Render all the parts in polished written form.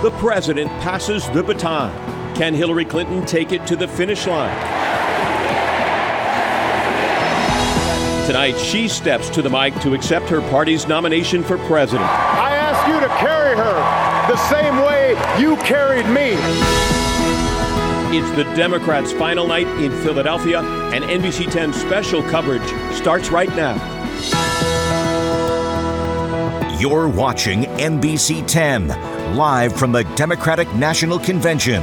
the president passes the baton. Can Hillary Clinton take it to the finish line? Tonight, she steps to the mic to accept her party's nomination for president. I ask you to carry her the same way you carried me. It's the Democrats' final night in Philadelphia, and NBC 10 special coverage starts right now. You're watching NBC 10, live from the Democratic National Convention.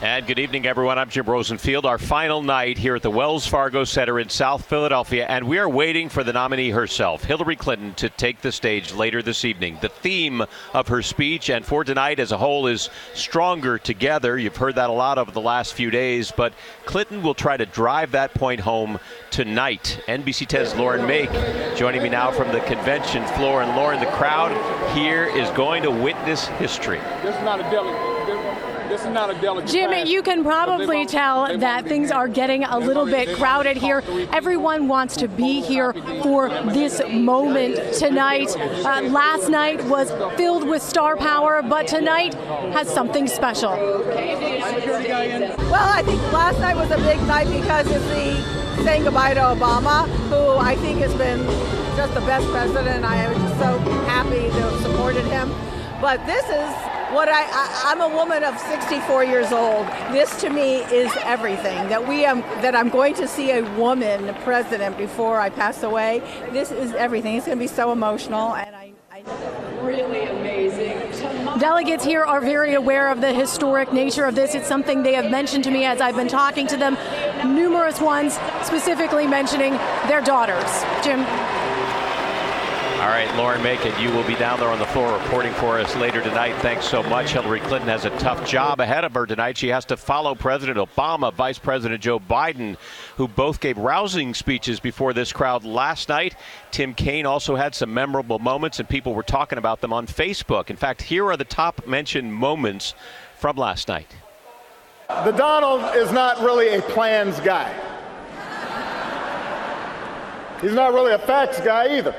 And good evening, everyone. I'm Jim Rosenfield. Our final night here at the Wells Fargo Center in South Philadelphia, and we are waiting for the nominee herself, Hillary Clinton, to take the stage later this evening. The theme of her speech and for tonight as a whole is Stronger Together. You've heard that a lot over the last few days, but Clinton will try to drive that point home tonight. NBC 10's Lauren Make joining me now from the convention floor. And Lauren, the crowd here is going to witness history. This is not a delegate. This is not a delegate. Jim, you can probably tell that things are getting a little bit crowded here. Everyone wants to be here for this moment tonight. Last night was filled with star power, but tonight has something special. Well, I think last night was a big night because it's the saying goodbye to Obama, who I think has been just the best president. I am just so happy to have supported him. But this is what I'm a woman of 64 years old. This to me is everything. That I'm going to see a woman president before I pass away. This is everything. It's going to be so emotional, and I really amazing. Delegates here are very aware of the historic nature of this. It's something they have mentioned to me as I've been talking to them. Numerous ones specifically mentioning their daughters. Jim. All right, Lauren Macon, you will be down there on the floor reporting for us later tonight. Thanks so much. Hillary Clinton has a tough job ahead of her tonight. She has to follow President Obama, Vice President Joe Biden, who both gave rousing speeches before this crowd last night. Tim Kaine also had some memorable moments, and people were talking about them on Facebook. In fact, here are the top mentioned moments from last night. The Donald is not really a plans guy. He's not really a facts guy either.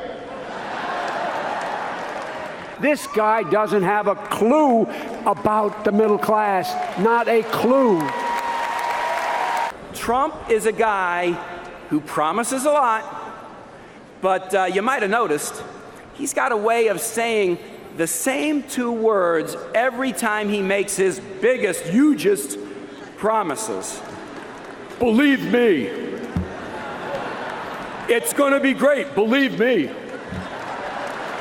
This guy doesn't have a clue about the middle class, not a clue. Trump is a guy who promises a lot, but you might have noticed he's got a way of saying the same two words every time he makes his biggest, hugest promises. Believe me. It's going to be great, believe me.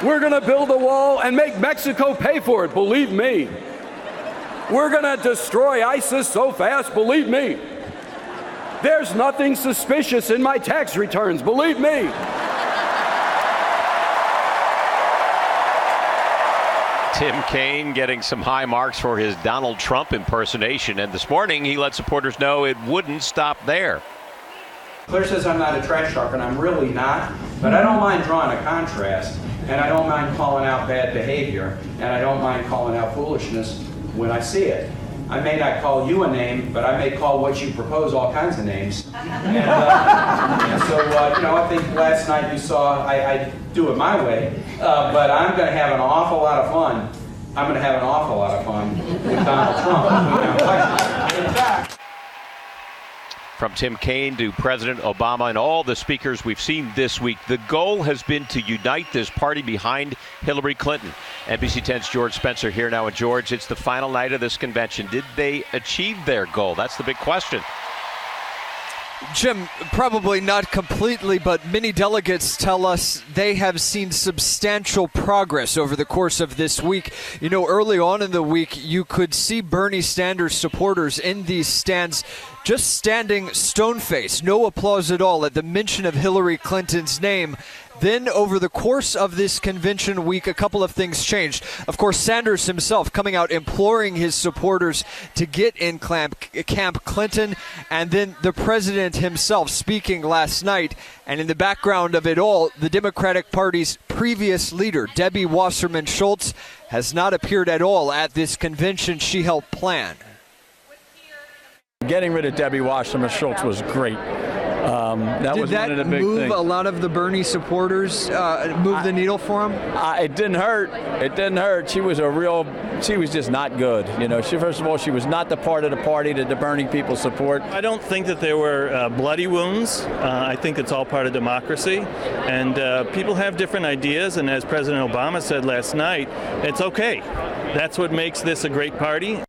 We're going to build a wall and make Mexico pay for it, believe me. We're going to destroy ISIS so fast, believe me. There's nothing suspicious in my tax returns, believe me. Tim Kaine getting some high marks for his Donald Trump impersonation, and this morning he let supporters know it wouldn't stop there. Claire says I'm not a trash talker, and I'm really not, but I don't mind drawing a contrast, and I don't mind calling out bad behavior, and I don't mind calling out foolishness when I see it. I may not call you a name, but I may call what you propose all kinds of names. And so, I think last night you saw I do it my way, but I'm going to have an awful lot of fun. I'm going to have an awful lot of fun with Donald Trump. In fact, from Tim Kaine to President Obama and all the speakers we've seen this week, the goal has been to unite this party behind Hillary Clinton. NBC 10's George Spencer here now. And George, it's the final night of this convention. Did they achieve their goal? That's the big question. Jim, probably not completely, but many delegates tell us they have seen substantial progress over the course of this week. You know, early on in the week, you could see Bernie Sanders supporters in these stands just standing stone-faced, no applause at all at the mention of Hillary Clinton's name. Then, over the course of this convention week, a couple of things changed. Of course, Sanders himself coming out imploring his supporters to get in Camp Clinton, and then the president himself speaking last night. And in the background of it all, the Democratic Party's previous leader, Debbie Wasserman Schultz, has not appeared at all at this convention she helped plan. Getting rid of Debbie Wasserman Schultz was great. That was one of the big things. Did that move a lot of the Bernie supporters, move the needle for him? It didn't hurt. It didn't hurt. She was just not good. You know, first of all, she was not the part of the party that the Bernie people support. I don't think that there were bloody wounds. I think it's all part of democracy. And people have different ideas. And as President Obama said last night, it's okay. That's what makes this a great party.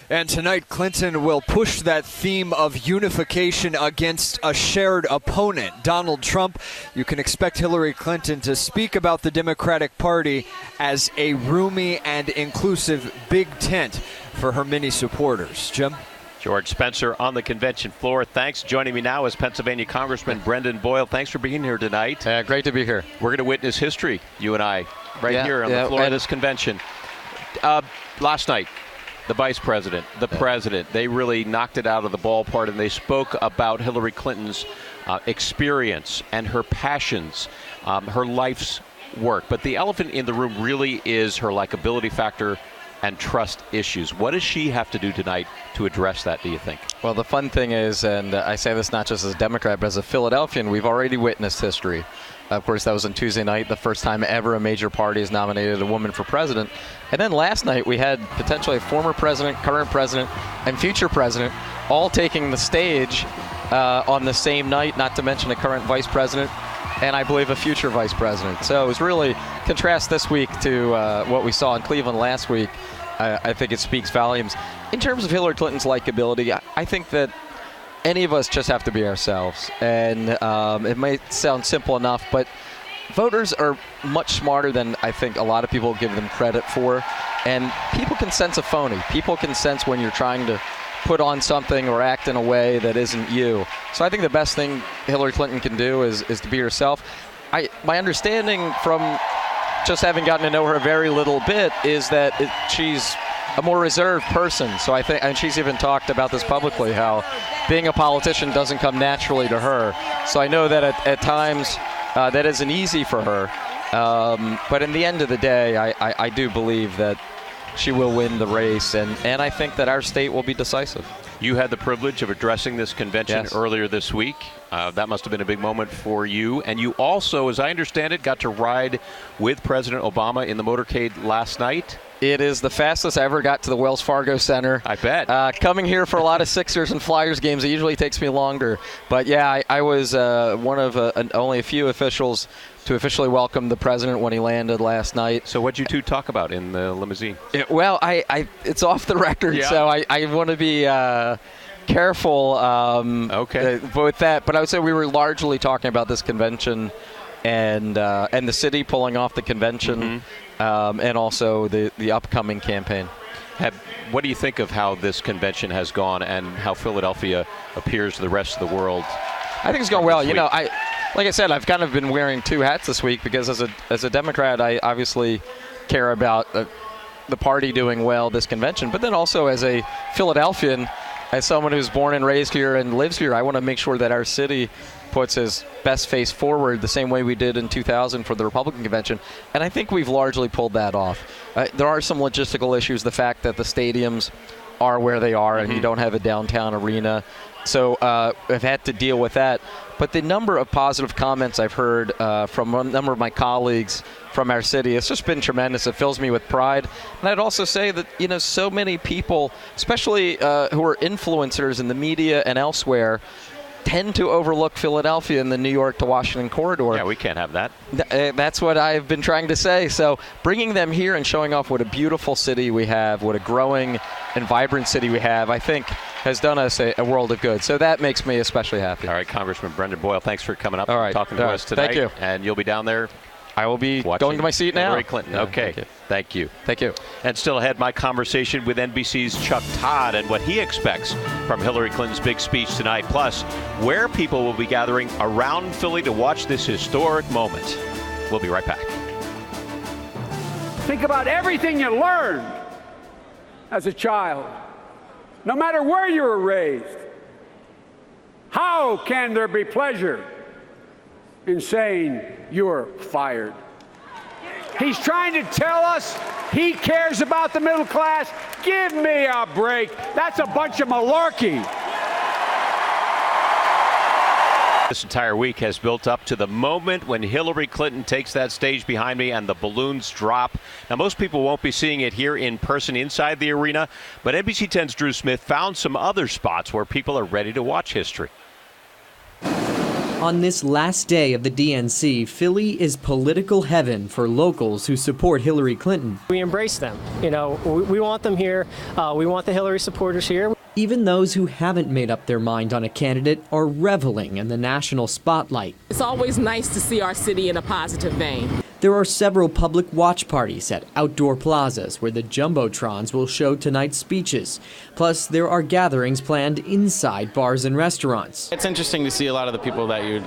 And tonight, Clinton will push that theme of unification against a shared opponent, Donald Trump. You can expect Hillary Clinton to speak about the Democratic Party as a roomy and inclusive big tent for her many supporters. Jim? George Spencer on the convention floor. Thanks. Joining me now is Pennsylvania Congressman Brendan Boyle. Thanks for being here tonight. Great to be here. We're going to witness history, you and I, here on the floor of this convention. Last night, the vice president, the president, they really knocked it out of the ballpark, and they spoke about Hillary Clinton's experience and her passions, her life's work. But the elephant in the room really is her likability factor and trust issues. What does she have to do tonight to address that, do you think? Well, the fun thing is, and I say this not just as a Democrat, but as a Philadelphian, we've already witnessed history. Of course, that was on Tuesday night, the first time ever a major party has nominated a woman for president. And then last night, we had potentially a former president, current president, and future president all taking the stage on the same night, not to mention a current vice president and I believe a future vice president. So it was really contrast this week to what we saw in Cleveland last week. I think it speaks volumes. In terms of Hillary Clinton's likability, I think that any of us just have to be ourselves. And it might sound simple enough, but voters are much smarter than I think a lot of people give them credit for. And people can sense a phony. People can sense when you're trying to put on something or act in a way that isn't you. So I think the best thing Hillary Clinton can do is to be herself. My understanding from just having gotten to know her a very little bit is that she's a more reserved person. So I think, and she's even talked about this publicly, how being a politician doesn't come naturally to her. So I know that at times that isn't easy for her. But in the end of the day, I do believe that she will win the race, and I think that our state will be decisive. You had the privilege of addressing this convention earlier this week. That must have been a big moment for you. And you also, as I understand it, got to ride with President Obama in the motorcade last night. It is the fastest I ever got to the Wells Fargo Center. I bet. Coming here for a lot of Sixers and Flyers games, it usually takes me longer. But yeah, I was one of only a few officials to officially welcome the president when he landed last night. So what'd you two talk about in the limousine? It's off the record, so I want to be careful with that. But I would say we were largely talking about this convention and the city pulling off the convention, and also the upcoming campaign. What do you think of how this convention has gone and how Philadelphia appears to the rest of the world? I think it's going well. You know, like I said, I've kind of been wearing two hats this week because as a Democrat, I obviously care about the party doing well this convention, but then also as a Philadelphian, as someone who's born and raised here and lives here, I want to make sure that our city puts his best face forward the same way we did in 2000 for the Republican convention, and I think we've largely pulled that off. There are some logistical issues, the fact that the stadiums are where they are and you don't have a downtown arena. So I've had to deal with that. But the number of positive comments I've heard from a number of my colleagues from our city, it's just been tremendous. It fills me with pride. And I'd also say that, you know, so many people, especially who are influencers in the media and elsewhere, tend to overlook Philadelphia in the New York to Washington corridor. Yeah, we can't have that. That's what I've been trying to say. So bringing them here and showing off what a beautiful city we have, what a growing and vibrant city we have, I think has done us a world of good. So that makes me especially happy. All right, Congressman Brendan Boyle, thanks for coming up and talking to us tonight. Thank you. And you'll be down there. I will be going to my seat now. Hillary Clinton. Okay. Thank you. Thank you. And still ahead, my conversation with NBC's Chuck Todd and what he expects from Hillary Clinton's big speech tonight. Plus, where people will be gathering around Philly to watch this historic moment. We'll be right back. Think about everything you learned as a child, no matter where you were raised. How can there be pleasure in saying you're fired? He's trying to tell us he cares about the middle class. Give me a break. That's a bunch of malarkey. This entire week has built up to the moment when Hillary Clinton takes that stage behind me and the balloons drop. Now, most people won't be seeing it here in person inside the arena, but NBC 10's Drew Smith found some other spots where people are ready to watch history. On this last day of the DNC, Philly is political heaven for locals who support Hillary Clinton. We embrace them. You know, we want them here. We want the Hillary supporters here. Even those who haven't made up their mind on a candidate are reveling in the national spotlight. It's always nice to see our city in a positive vein. There are several public watch parties at outdoor plazas where the Jumbotrons will show tonight's speeches. Plus, there are gatherings planned inside bars and restaurants. It's interesting to see a lot of the people that you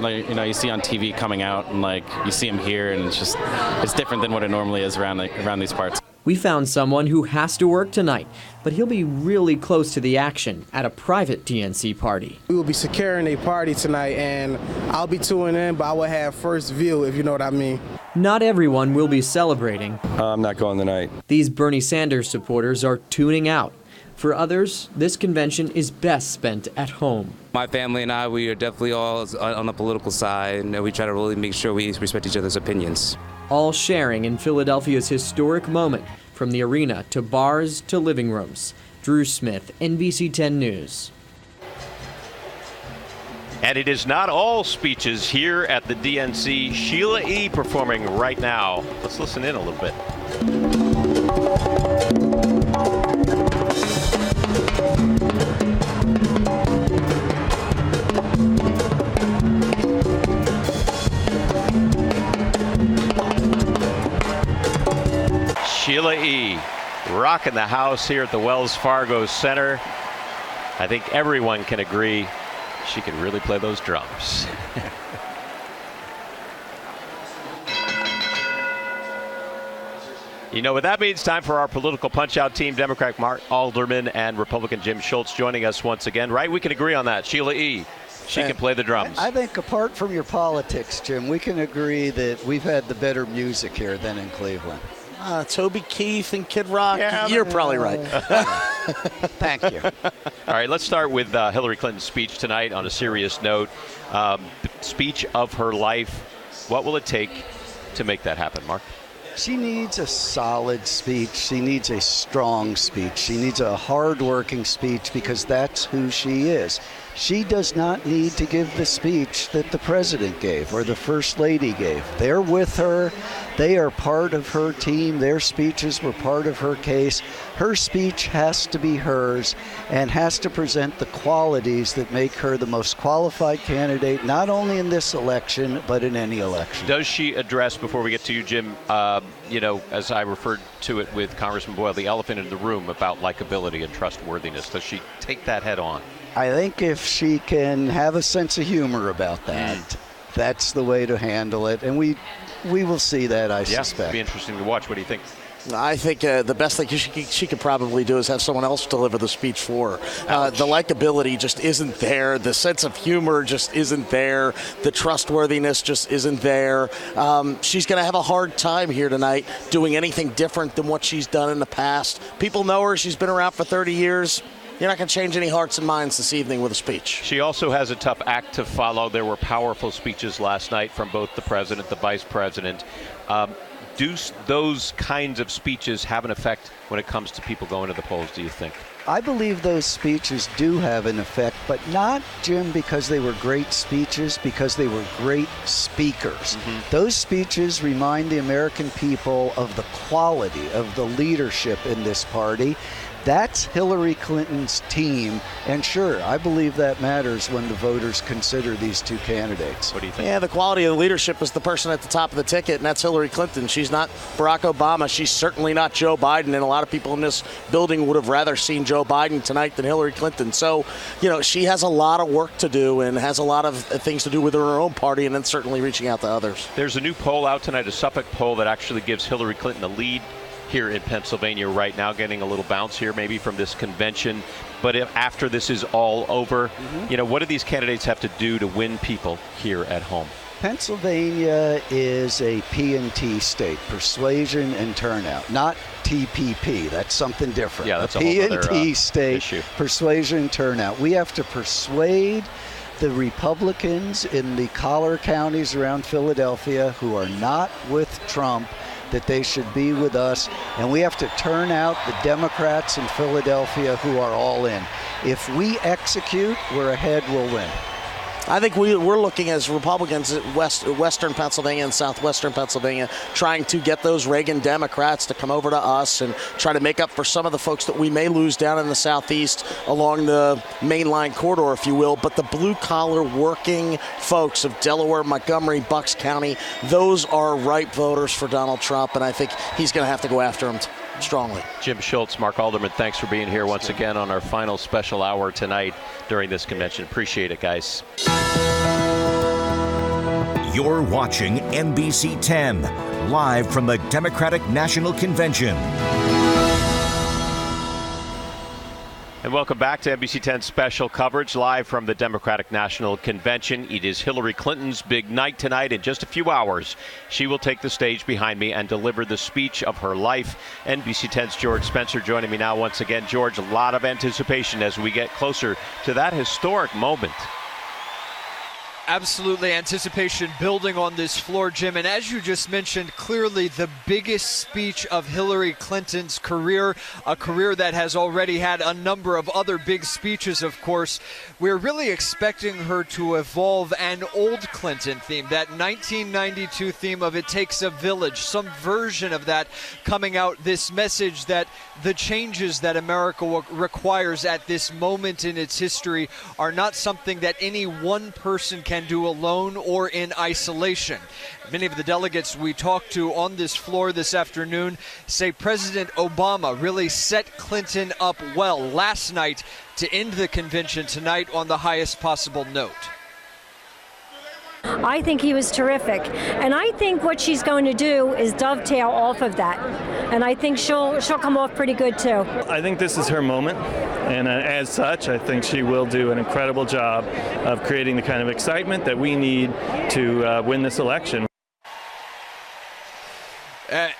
see on TV coming out, and you see them here, and it's different than what it normally is around these parts. We found someone who has to work tonight, but he'll be really close to the action at a private DNC party. We will be securing a party tonight, and I'll be tuning in, but I will have first view, if you know what I mean. Not everyone will be celebrating. I'm not going tonight. These Bernie Sanders supporters are tuning out. For others, this convention is best spent at home. My family and I, we are definitely all on the political side, and we try to really make sure we respect each other's opinions. All sharing in Philadelphia's historic moment, from the arena to bars to living rooms. Drew Smith, NBC 10 News. And it is not all speeches here at the DNC. Sheila E. performing right now. Let's listen in a little bit. Sheila E. rocking the house here at the Wells Fargo Center. I think everyone can agree she can really play those drums. You know what that means? Time for our political punch-out team. Democrat Mark Alderman and Republican Jim Schultz joining us once again. Right? We can agree on that. Sheila E. She can play the drums. I think apart from your politics, Jim, we can agree that we've had the better music here than in Cleveland. Toby Keith and Kid Rock. Yeah, you're probably right. Thank you. All right, let's start with Hillary Clinton's speech tonight on a serious note. The speech of her life. What will it take to make that happen, Mark? She needs a solid speech. She needs a strong speech. She needs a hard-working speech because that's who she is. She does not need to give the speech that the president gave or the first lady gave. They're with her. They are part of her team. Their speeches were part of her case. Her speech has to be hers and has to present the qualities that make her the most qualified candidate, not only in this election, but in any election. Does she address, before we get to you, Jim, as I referred to it with Congressman Boyle, the elephant in the room about likability and trustworthiness? Does she take that head on? I think if she can have a sense of humor about that, that's the way to handle it. And we will see that, I suspect. It'll be interesting to watch. What do you think? I think the best thing she could probably do is have someone else deliver the speech for her. The likability just isn't there. The sense of humor just isn't there. The trustworthiness just isn't there. She's going to have a hard time here tonight doing anything different than what she's done in the past. People know her. She's been around for 30 years. You're not going to change any hearts and minds this evening with a speech. She also has a tough act to follow. There were powerful speeches last night from both the president, the vice president. Do those kinds of speeches have an effect when it comes to people going to the polls, do you think? I believe those speeches do have an effect, but not, Jim, because they were great speeches, because they were great speakers. Those speeches remind the American people of the quality of the leadership in this party. That's Hillary Clinton's team, and sure, I believe that matters when the voters consider these two candidates. What do you think? Yeah, the quality of the leadership is the person at the top of the ticket, and that's Hillary Clinton. She's not Barack Obama. She's certainly not Joe Biden, and a lot of people in this building would have rather seen Joe Biden tonight than Hillary Clinton. So, she has a lot of work to do and has a lot of things to do with her own party, and then certainly reaching out to others. There's a new poll out tonight, a Suffolk poll, that actually gives Hillary Clinton a lead here in Pennsylvania right now, getting a little bounce here maybe from this convention. But after this is all over, what do these candidates have to do to win people here at home? Pennsylvania is a P&T state, persuasion and turnout, not TPP. That's something different. Yeah, that's a whole other P&T state, issue. Persuasion and turnout. We have to persuade the Republicans in the collar counties around Philadelphia who are not with Trump, that they should be with us, and we have to turn out the Democrats in Philadelphia who are all in. If we execute, we're ahead, we'll win. I think we're looking as Republicans at Western Pennsylvania and Southwestern Pennsylvania, trying to get those Reagan Democrats to come over to us and try to make up for some of the folks that we may lose down in the Southeast along the mainline corridor, if you will. But the blue-collar working folks of Delaware, Montgomery, Bucks County, those are ripe voters for Donald Trump, and I think he's going to have to go after them strongly. Jim Schultz, Mark Alderman, thanks for being here once again on our final special hour tonight during this convention. Appreciate it, guys. You're watching NBC 10, live from the Democratic National Convention. And welcome back to NBC 10 special coverage live from the Democratic National Convention. It is Hillary Clinton's big night tonight. In just a few hours, she will take the stage behind me and deliver the speech of her life. NBC 10's George Spencer joining me now once again. George, a lot of anticipation as we get closer to that historic moment. Absolutely, anticipation building on this floor, Jim. And as you just mentioned, clearly the biggest speech of Hillary Clinton's career, a career that has already had a number of other big speeches, of course. We're really expecting her to evolve an old Clinton theme, that 1992 theme of It Takes a Village, some version of that coming out, this message that the changes that America requires at this moment in its history are not something that any one person can do alone or in isolation. Many of the delegates we talked to on this floor this afternoon say President Obama really set Clinton up well last night to end the convention tonight on the highest possible note. I think he was terrific, and I think what she's going to do is dovetail off of that, and I think she'll come off pretty good too. I think this is her moment, and as such, I think she will do an incredible job of creating the kind of excitement that we need to win this election.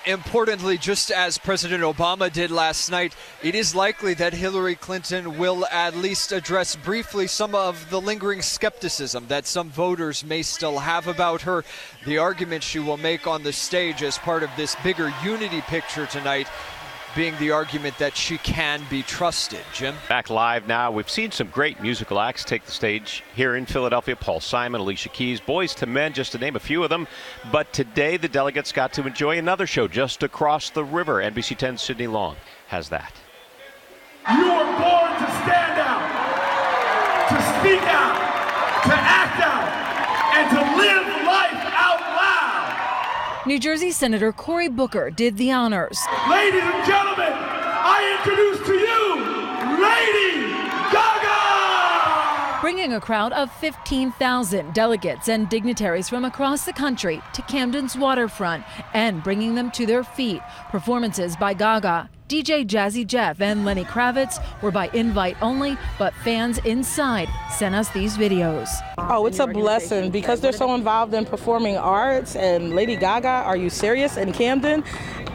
Importantly, just as President Obama did last night, it is likely that Hillary Clinton will at least address briefly some of the lingering skepticism that some voters may still have about her. The argument she will make on the stage as part of this bigger unity picture tonight being the argument that she can be trusted. Jim? Back live now. We've seen some great musical acts take the stage here in Philadelphia. Paul Simon, Alicia Keys, Boys to Men, just to name a few of them. But today the delegates got to enjoy another show just across the river. NBC 10's Sydney Long has that. You are born to stand out, to speak out, to act out, and to live life out loud. New Jersey Senator Cory Booker did the honors. Ladies and gentlemen, I introduce to you Lady Gaga! Bringing a crowd of 15,000 delegates and dignitaries from across the country to Camden's waterfront and bringing them to their feet. Performances by Gaga, DJ Jazzy Jeff and Lenny Kravitz were by invite only, but fans inside sent us these videos. Oh, it's a blessing because they're so involved in performing arts, and Lady Gaga, are you serious, in Camden?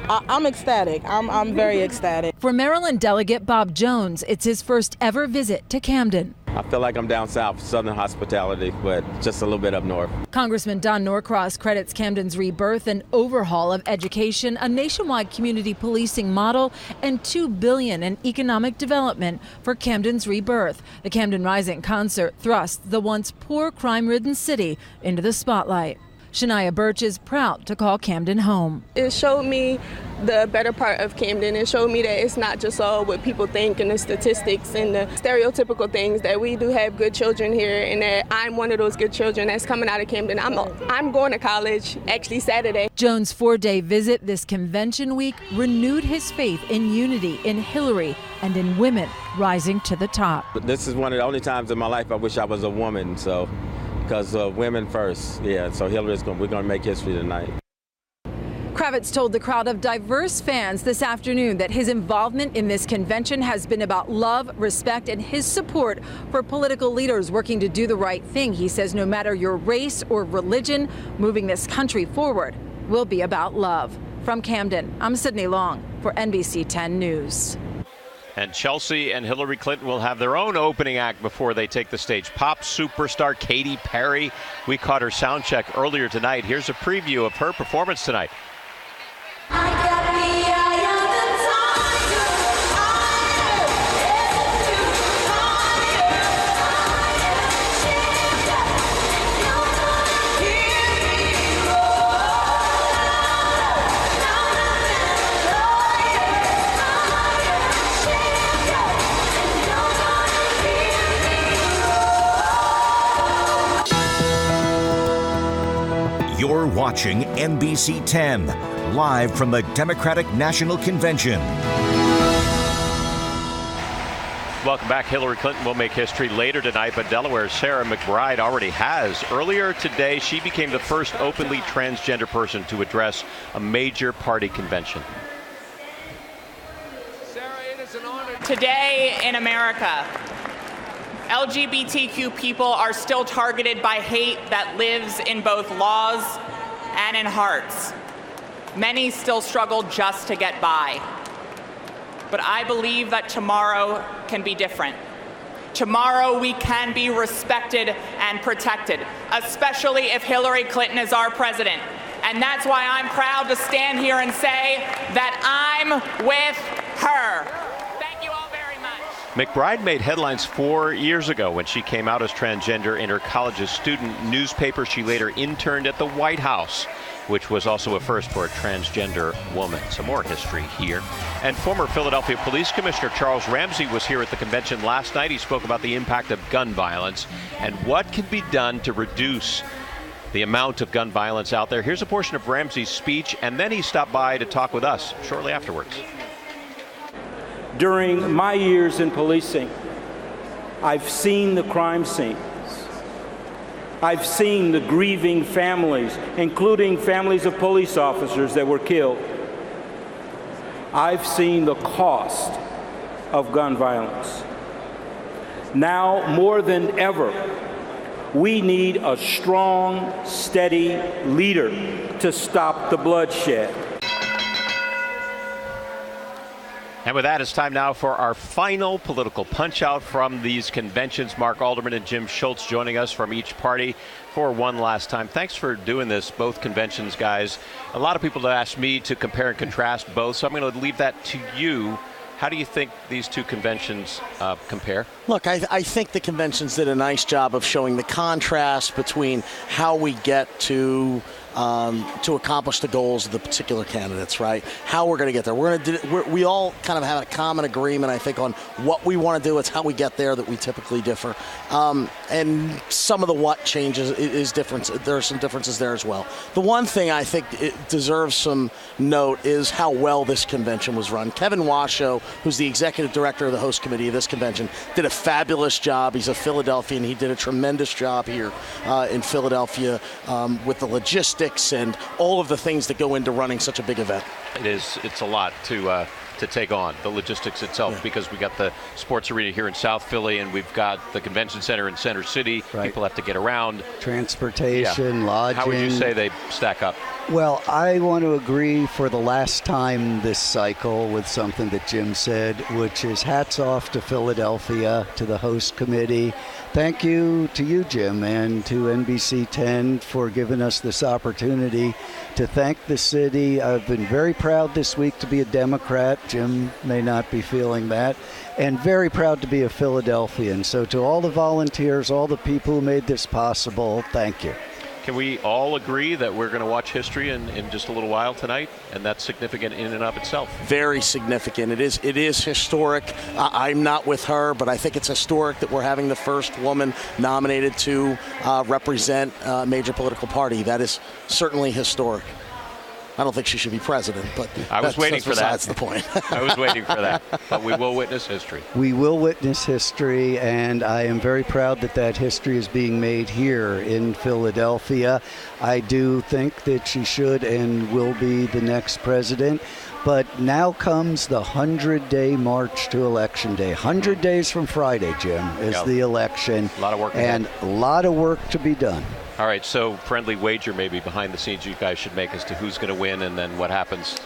I'm ecstatic. I'm very ecstatic. For Maryland delegate Bob Jones, it's his first ever visit to Camden. I feel like I'm down south, Southern hospitality, but just a little bit up north. Congressman Don Norcross credits Camden's rebirth and overhaul of education, a nationwide community policing model, and $2 billion in economic development for Camden's rebirth. The Camden Rising concert thrusts the once poor, crime-ridden city into the spotlight. Shania Birch is proud to call Camden home. It showed me the better part of Camden. It showed me that it's not just all what people think and the statistics and the stereotypical things, that we do have good children here, and that I'm one of those good children that's coming out of Camden. I'm going to college, actually Saturday. Jones' 4-day visit this convention week renewed his faith in unity, in Hillary, and in women rising to the top. This is one of the only times in my life I wish I was a woman, so. Because women first, yeah, so we're going to make history tonight. Kravitz told the crowd of diverse fans this afternoon that his involvement in this convention has been about love, respect, and his support for political leaders working to do the right thing. He says no matter your race or religion, moving this country forward will be about love. From Camden, I'm Sydney Long for NBC 10 News. And Chelsea and Hillary Clinton will have their own opening act before they take the stage. Pop superstar Katy Perry. We caught her sound check earlier tonight. Here's a preview of her performance tonight. You're watching NBC 10, live from the Democratic National Convention. Welcome back. Hillary Clinton will make history later tonight, but Delaware's Sarah McBride already has. Earlier today, she became the first openly transgender person to address a major party convention. Sarah, it is an honor. Today in America, LGBTQ people are still targeted by hate that lives in both laws and in hearts. Many still struggle just to get by. But I believe that tomorrow can be different. Tomorrow we can be respected and protected, especially if Hillary Clinton is our president. And that's why I'm proud to stand here and say that I'm with her. McBride made headlines 4 years ago when she came out as transgender in her college's student newspaper. She later interned at the White House, which was also a first for a transgender woman. Some more history here. And former Philadelphia Police Commissioner Charles Ramsey was here at the convention last night. He spoke about the impact of gun violence and what can be done to reduce the amount of gun violence out there. Here's a portion of Ramsey's speech, and then he stopped by to talk with us shortly afterwards. During my years in policing, I've seen the crime scenes. I've seen the grieving families, including families of police officers that were killed. I've seen the cost of gun violence. Now, more than ever, we need a strong, steady leader to stop the bloodshed. And with that, it's time now for our final political punch-out from these conventions. Mark Alderman and Jim Schultz joining us from each party for one last time. Thanks for doing this, both conventions, guys. A lot of people have asked me to compare and contrast both, so I'm going to leave that to you. How do you think these two conventions compare? Look, I think the conventions did a nice job of showing the contrast between how we get to accomplish the goals of the particular candidates, right? How we're going to get there. We all kind of have a common agreement, I think, on what we want to do. It's how we get there that we typically differ. And some of the what changes is different. There are some differences there as well. The one thing I think it deserves some note is how well this convention was run. Kevin Washoe, who's the executive director of the host committee of this convention, did a fabulous job. He's a Philadelphian. He did a tremendous job here in Philadelphia with the logistics and all of the things that go into running such a big event. It's a lot to take on, the logistics itself, because we got the sports arena here in South Philly and we've got the convention center in Center City. Right. People have to get around. Transportation, lodging. How would you say they stack up? Well, I want to agree for the last time this cycle with something that Jim said, which is hats off to Philadelphia, to the host committee. Thank you to you, Jim, and to NBC 10 for giving us this opportunity to thank the city. I've been very proud this week to be a Democrat. Jim may not be feeling that. And very proud to be a Philadelphian. So to all the volunteers, all the people who made this possible, thank you. Can we all agree that we're going to watch history in just a little while tonight? And that's significant in and of itself. Very significant. It is historic. I'm not with her, but I think it's historic that we're having the first woman nominated to represent a major political party. That is certainly historic. I don't think she should be president, but I was waiting for that. That's the point. I was waiting for that, but we will witness history. We will witness history, and I am very proud that that history is being made here in Philadelphia. I do think that she should and will be the next president. But now comes the 100-day march to Election Day. 100 days from Friday, Jim, is the election. A lot of work and ahead. A lot of work to be done. All right, so friendly wager maybe behind the scenes you guys should make as to who's going to win and then what happens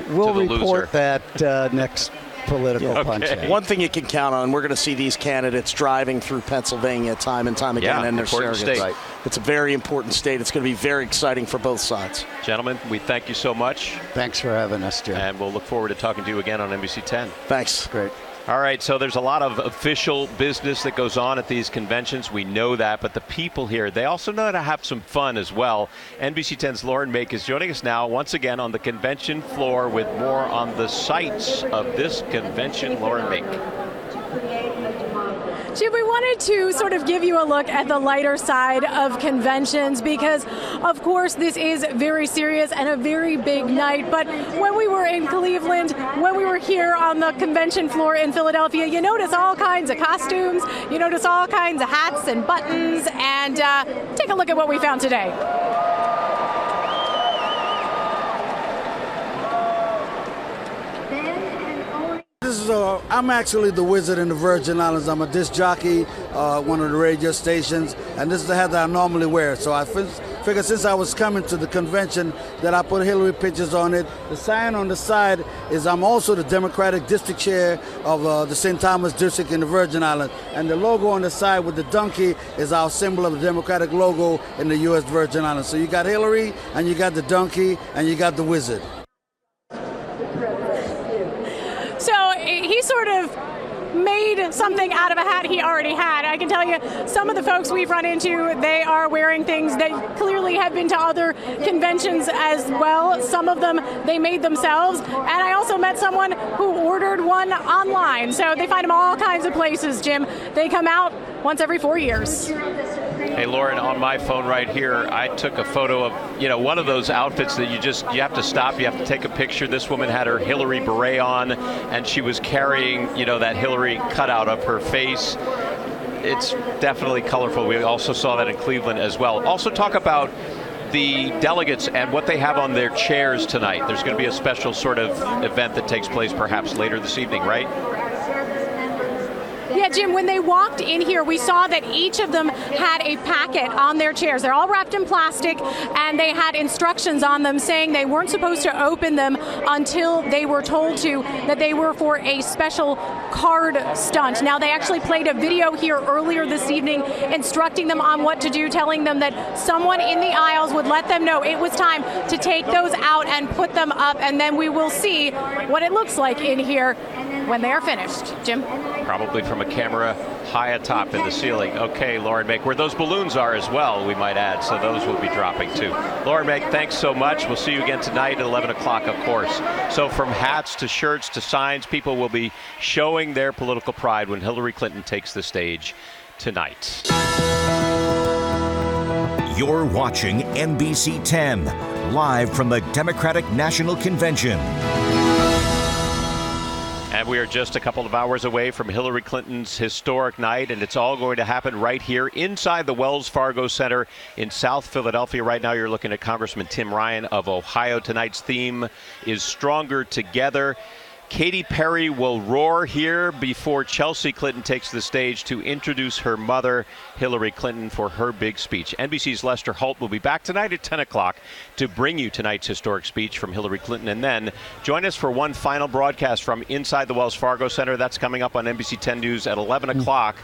We'll to the report loser. that next political punch-out. One thing you can count on, we're going to see these candidates driving through Pennsylvania time and time again, and their surrogates. State. It's a very important state. It's going to be very exciting for both sides. Gentlemen, we thank you so much. Thanks for having us, Jim. And we'll look forward to talking to you again on NBC 10. Thanks. Great. All right, so there's a lot of official business that goes on at these conventions. We know that, but the people here, they also know how to have some fun as well. NBC 10's Lauren Make is joining us now once again on the convention floor with more on the sights of this convention. Lauren Make. Jim, we wanted to sort of give you a look at the lighter side of conventions because, of course, this is very serious and a very big night. But when we were in Cleveland, when we were here on the convention floor in Philadelphia, you notice all kinds of costumes, you notice all kinds of hats and buttons, and take a look at what we found today. I'm actually the wizard in the Virgin Islands. I'm a disc jockey, one of the radio stations, and this is the hat that I normally wear. So I figured since I was coming to the convention that I put Hillary pictures on it. The sign on the side is I'm also the Democratic District Chair of the St. Thomas District in the Virgin Islands. And the logo on the side with the donkey is our symbol of the Democratic logo in the U.S. Virgin Islands. So you got Hillary, and you got the donkey, and you got the wizard. So he sort of made something out of a hat he already had. I can tell you some of the folks we've run into, they are wearing things that clearly have been to other conventions as well. Some of them they made themselves. And I also met someone who ordered one online. So they find them all kinds of places, Jim. They come out once every 4 years. Hey, Lauren, on my phone right here, I took a photo of, one of those outfits that you have to stop, you have to take a picture. This woman had her Hillary beret on, and she was carrying, that Hillary cutout of her face. It's definitely colorful. We also saw that in Cleveland as well. Also talk about the delegates and what they have on their chairs tonight. There's going to be a special sort of event that takes place perhaps later this evening, right? Yeah, Jim, when they walked in here, we saw that each of them had a packet on their chairs. They're all wrapped in plastic, and they had instructions on them saying they weren't supposed to open them until they were told to, that they were for a special card stunt. Now, they actually played a video here earlier this evening instructing them on what to do, telling them that someone in the aisles would let them know it was time to take those out and put them up, and then we will see what it looks like in here when they are finished. Jim? Probably from a camera high atop in the ceiling. Okay, Lauren Make, where those balloons are as well, we might add, so those will be dropping too. Lauren Make, thanks so much. We'll see you again tonight at 11 o'clock, of course. So from hats to shirts to signs, people will be showing their political pride when Hillary Clinton takes the stage tonight. You're watching NBC 10, live from the Democratic National Convention. And we are just a couple of hours away from Hillary Clinton's historic night, and it's all going to happen right here inside the Wells Fargo Center in South Philadelphia. Right now you're looking at Congressman Tim Ryan of Ohio. Tonight's theme is Stronger Together. Katy Perry will roar here before Chelsea Clinton takes the stage to introduce her mother, Hillary Clinton, for her big speech. NBC's Lester Holt will be back tonight at 10 o'clock to bring you tonight's historic speech from Hillary Clinton. And then join us for one final broadcast from inside the Wells Fargo Center. That's coming up on NBC 10 News at 11 o'clock.